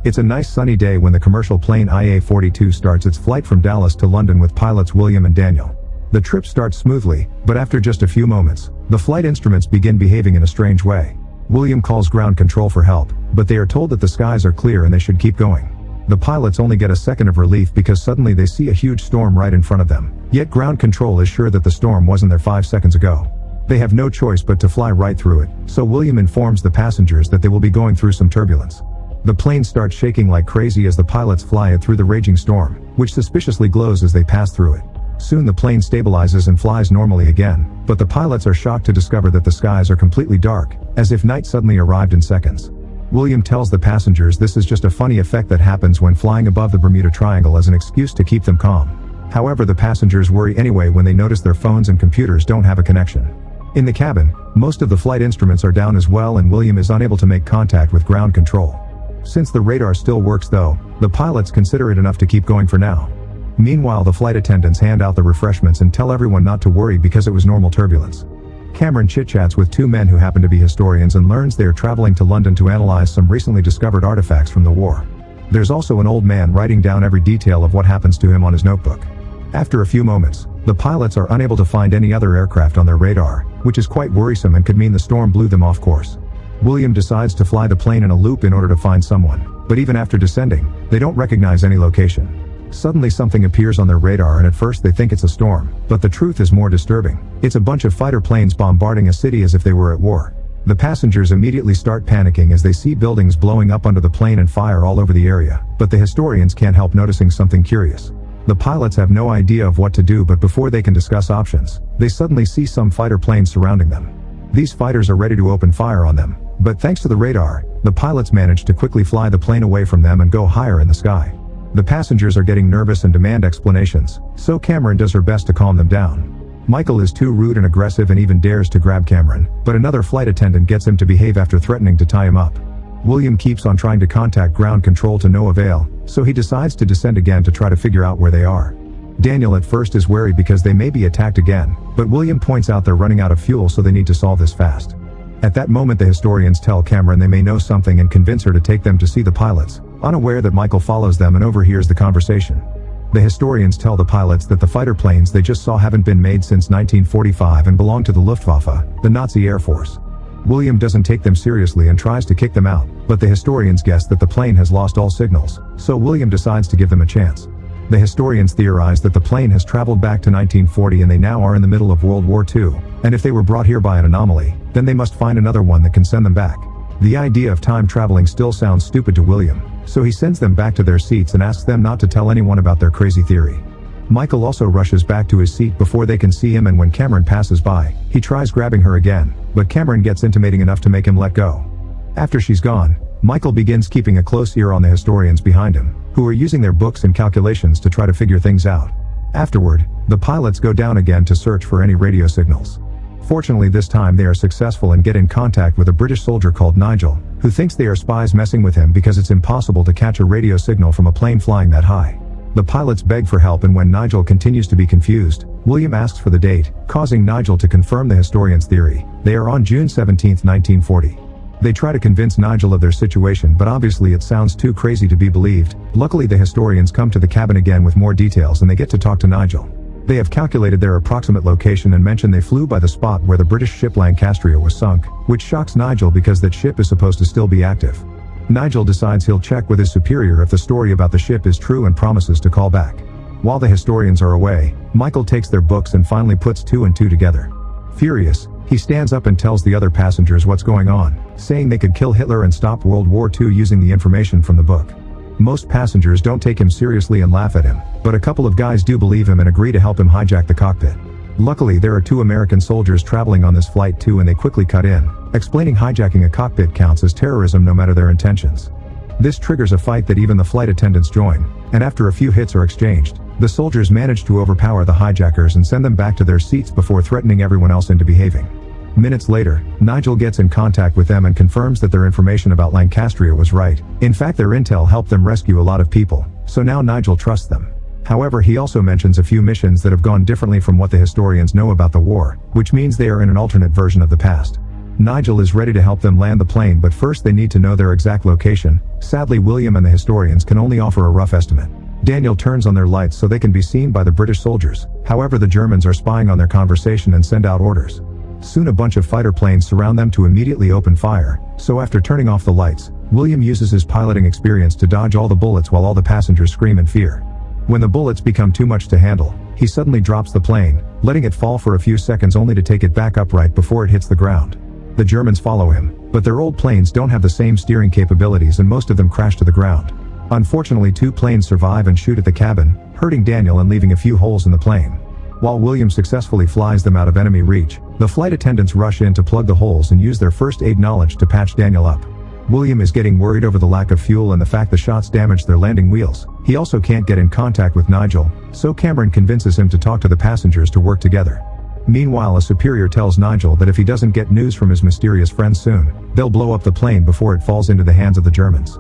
It's a nice sunny day when the commercial plane IA-42 starts its flight from Dallas to London with pilots William and Daniel. The trip starts smoothly, but after just a few moments, the flight instruments begin behaving in a strange way. William calls ground control for help, but they are told that the skies are clear and they should keep going. The pilots only get a second of relief because suddenly they see a huge storm right in front of them, yet ground control is sure that the storm wasn't there 5 seconds ago. They have no choice but to fly right through it, so William informs the passengers that they will be going through some turbulence. The plane starts shaking like crazy as the pilots fly it through the raging storm, which suspiciously glows as they pass through it. Soon the plane stabilizes and flies normally again, but the pilots are shocked to discover that the skies are completely dark, as if night suddenly arrived in seconds. William tells the passengers this is just a funny effect that happens when flying above the Bermuda Triangle as an excuse to keep them calm. However, the passengers worry anyway when they notice their phones and computers don't have a connection. In the cabin, most of the flight instruments are down as well and William is unable to make contact with ground control. Since the radar still works though, the pilots consider it enough to keep going for now. Meanwhile, the flight attendants hand out the refreshments and tell everyone not to worry because it was normal turbulence. Cameron chit-chats with two men who happen to be historians and learns they are traveling to London to analyze some recently discovered artifacts from the war. There's also an old man writing down every detail of what happens to him on his notebook. After a few moments, the pilots are unable to find any other aircraft on their radar, which is quite worrisome and could mean the storm blew them off course. William decides to fly the plane in a loop in order to find someone, but even after descending, they don't recognize any location. Suddenly something appears on their radar and at first they think it's a storm, but the truth is more disturbing. It's a bunch of fighter planes bombarding a city as if they were at war. The passengers immediately start panicking as they see buildings blowing up under the plane and fire all over the area, but the historians can't help noticing something curious. The pilots have no idea of what to do, but before they can discuss options, they suddenly see some fighter planes surrounding them. These fighters are ready to open fire on them, but thanks to the radar, the pilots manage to quickly fly the plane away from them and go higher in the sky. The passengers are getting nervous and demand explanations, so Cameron does her best to calm them down. Michael is too rude and aggressive and even dares to grab Cameron, but another flight attendant gets him to behave after threatening to tie him up. William keeps on trying to contact ground control to no avail, so he decides to descend again to try to figure out where they are. Daniel at first is wary because they may be attacked again, but William points out they're running out of fuel, so they need to solve this fast. At that moment, the historians tell Cameron they may know something and convince her to take them to see the pilots, unaware that Michael follows them and overhears the conversation. The historians tell the pilots that the fighter planes they just saw haven't been made since 1945 and belong to the Luftwaffe, the Nazi Air Force. William doesn't take them seriously and tries to kick them out, but the historians guess that the plane has lost all signals, so William decides to give them a chance. The historians theorize that the plane has traveled back to 1940 and they now are in the middle of World War II, and if they were brought here by an anomaly, then they must find another one that can send them back. The idea of time traveling still sounds stupid to William, so he sends them back to their seats and asks them not to tell anyone about their crazy theory. Michael also rushes back to his seat before they can see him, and when Cameron passes by, he tries grabbing her again, but Cameron gets intimating enough to make him let go. After she's gone, Michael begins keeping a close ear on the historians behind him, who are using their books and calculations to try to figure things out. Afterward, the pilots go down again to search for any radio signals. Fortunately, this time they are successful and get in contact with a British soldier called Nigel, who thinks they are spies messing with him because it's impossible to catch a radio signal from a plane flying that high. The pilots beg for help, and when Nigel continues to be confused, William asks for the date, causing Nigel to confirm the historian's theory. They are on June 17, 1940. They try to convince Nigel of their situation, but obviously it sounds too crazy to be believed. Luckily, the historians come to the cabin again with more details and they get to talk to Nigel. They have calculated their approximate location and mention they flew by the spot where the British ship Lancastria was sunk, which shocks Nigel because that ship is supposed to still be active. Nigel decides he'll check with his superior if the story about the ship is true and promises to call back. While the historians are away, Michael takes their books and finally puts two and two together. Furious, he stands up and tells the other passengers what's going on, saying they could kill Hitler and stop World War II using the information from the book. Most passengers don't take him seriously and laugh at him, but a couple of guys do believe him and agree to help him hijack the cockpit. Luckily, there are two American soldiers traveling on this flight too, and they quickly cut in, explaining hijacking a cockpit counts as terrorism no matter their intentions. This triggers a fight that even the flight attendants join, and after a few hits are exchanged, the soldiers manage to overpower the hijackers and send them back to their seats before threatening everyone else into behaving. Minutes later, Nigel gets in contact with them and confirms that their information about Lancastria was right. In fact, their intel helped them rescue a lot of people, so now Nigel trusts them. However, he also mentions a few missions that have gone differently from what the historians know about the war, which means they are in an alternate version of the past. Nigel is ready to help them land the plane, but first they need to know their exact location. Sadly, William and the historians can only offer a rough estimate. Daniel turns on their lights so they can be seen by the British soldiers. However, the Germans are spying on their conversation and send out orders. Soon a bunch of fighter planes surround them to immediately open fire, so after turning off the lights, William uses his piloting experience to dodge all the bullets while all the passengers scream in fear. When the bullets become too much to handle, he suddenly drops the plane, letting it fall for a few seconds only to take it back up right before it hits the ground. The Germans follow him, but their old planes don't have the same steering capabilities and most of them crash to the ground. Unfortunately, 2 planes survive and shoot at the cabin, hurting Daniel and leaving a few holes in the plane. While William successfully flies them out of enemy reach, the flight attendants rush in to plug the holes and use their first aid knowledge to patch Daniel up. William is getting worried over the lack of fuel and the fact the shots damaged their landing wheels. He also can't get in contact with Nigel, so Cameron convinces him to talk to the passengers to work together. Meanwhile, a superior tells Nigel that if he doesn't get news from his mysterious friends soon, they'll blow up the plane before it falls into the hands of the Germans.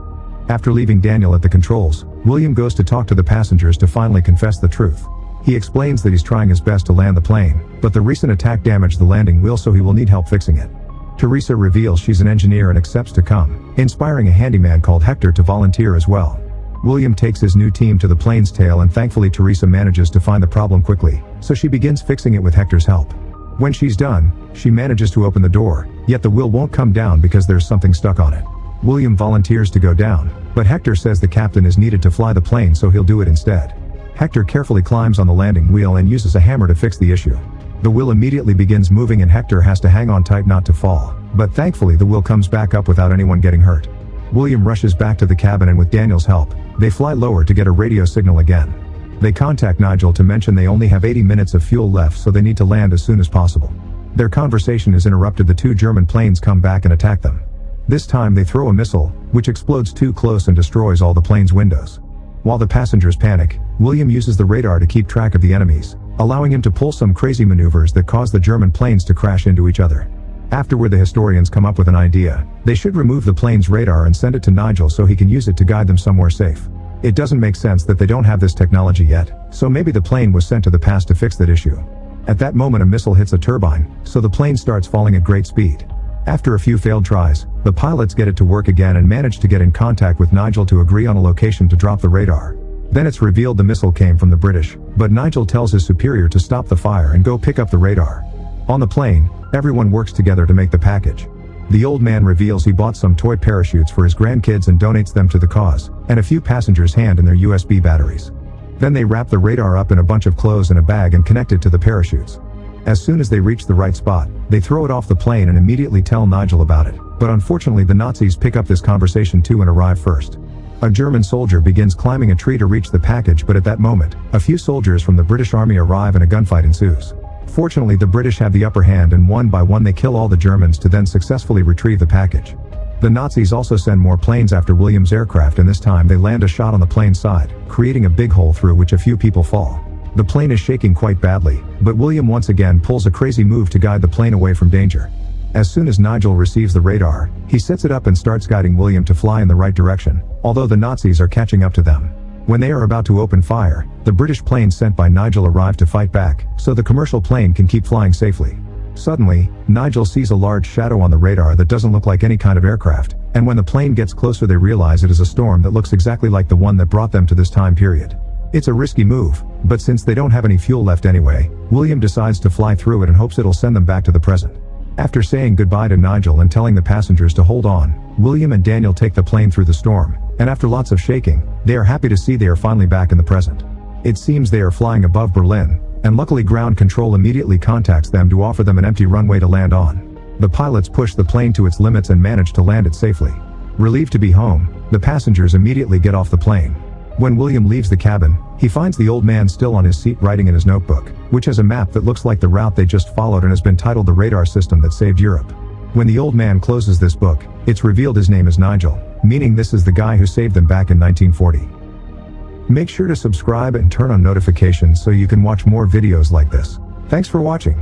After leaving Daniel at the controls, William goes to talk to the passengers to finally confess the truth. He explains that he's trying his best to land the plane, but the recent attack damaged the landing wheel, so he will need help fixing it. Teresa reveals she's an engineer and accepts to come, inspiring a handyman called Hector to volunteer as well. William takes his new team to the plane's tail and thankfully Teresa manages to find the problem quickly, so she begins fixing it with Hector's help. When she's done, she manages to open the door, yet the wheel won't come down because there's something stuck on it. William volunteers to go down, but Hector says the captain is needed to fly the plane, so he'll do it instead. Hector carefully climbs on the landing wheel and uses a hammer to fix the issue. The wheel immediately begins moving and Hector has to hang on tight not to fall, but thankfully the wheel comes back up without anyone getting hurt. William rushes back to the cabin and with Daniel's help, they fly lower to get a radio signal again. They contact Nigel to mention they only have 80 minutes of fuel left, so they need to land as soon as possible. Their conversation is interrupted. The 2 German planes come back and attack them. This time they throw a missile, which explodes too close and destroys all the plane's windows. While the passengers panic, William uses the radar to keep track of the enemies, allowing him to pull some crazy maneuvers that cause the German planes to crash into each other. Afterward, the historians come up with an idea. They should remove the plane's radar and send it to Nigel so he can use it to guide them somewhere safe. It doesn't make sense that they don't have this technology yet, so maybe the plane was sent to the past to fix that issue. At that moment, a missile hits a turbine, so the plane starts falling at great speed. After a few failed tries, the pilots get it to work again and manage to get in contact with Nigel to agree on a location to drop the radar. Then it's revealed the missile came from the British, but Nigel tells his superior to stop the fire and go pick up the radar. On the plane, everyone works together to make the package. The old man reveals he bought some toy parachutes for his grandkids and donates them to the cause, and a few passengers hand in their USB batteries. Then they wrap the radar up in a bunch of clothes in a bag and connect it to the parachutes. As soon as they reach the right spot, they throw it off the plane and immediately tell Nigel about it, but unfortunately the Nazis pick up this conversation too and arrive first. A German soldier begins climbing a tree to reach the package, but at that moment, a few soldiers from the British army arrive and a gunfight ensues. Fortunately, the British have the upper hand and one by one they kill all the Germans to then successfully retrieve the package. The Nazis also send more planes after William's aircraft, and this time they land a shot on the plane's side, creating a big hole through which a few people fall. The plane is shaking quite badly, but William once again pulls a crazy move to guide the plane away from danger. As soon as Nigel receives the radar, he sets it up and starts guiding William to fly in the right direction, although the Nazis are catching up to them. When they are about to open fire, the British planes sent by Nigel arrive to fight back, so the commercial plane can keep flying safely. Suddenly, Nigel sees a large shadow on the radar that doesn't look like any kind of aircraft, and when the plane gets closer they realize it is a storm that looks exactly like the one that brought them to this time period. It's a risky move, but since they don't have any fuel left anyway, William decides to fly through it and hopes it'll send them back to the present. After saying goodbye to Nigel and telling the passengers to hold on, William and Daniel take the plane through the storm, and after lots of shaking, they are happy to see they are finally back in the present. It seems they are flying above Berlin, and luckily ground control immediately contacts them to offer them an empty runway to land on. The pilots push the plane to its limits and manage to land it safely. Relieved to be home, the passengers immediately get off the plane. When William leaves the cabin, he finds the old man still on his seat writing in his notebook, which has a map that looks like the route they just followed and has been titled The Radar System That Saved Europe. When the old man closes this book, it's revealed his name is Nigel, meaning this is the guy who saved them back in 1940. Make sure to subscribe and turn on notifications so you can watch more videos like this. Thanks for watching.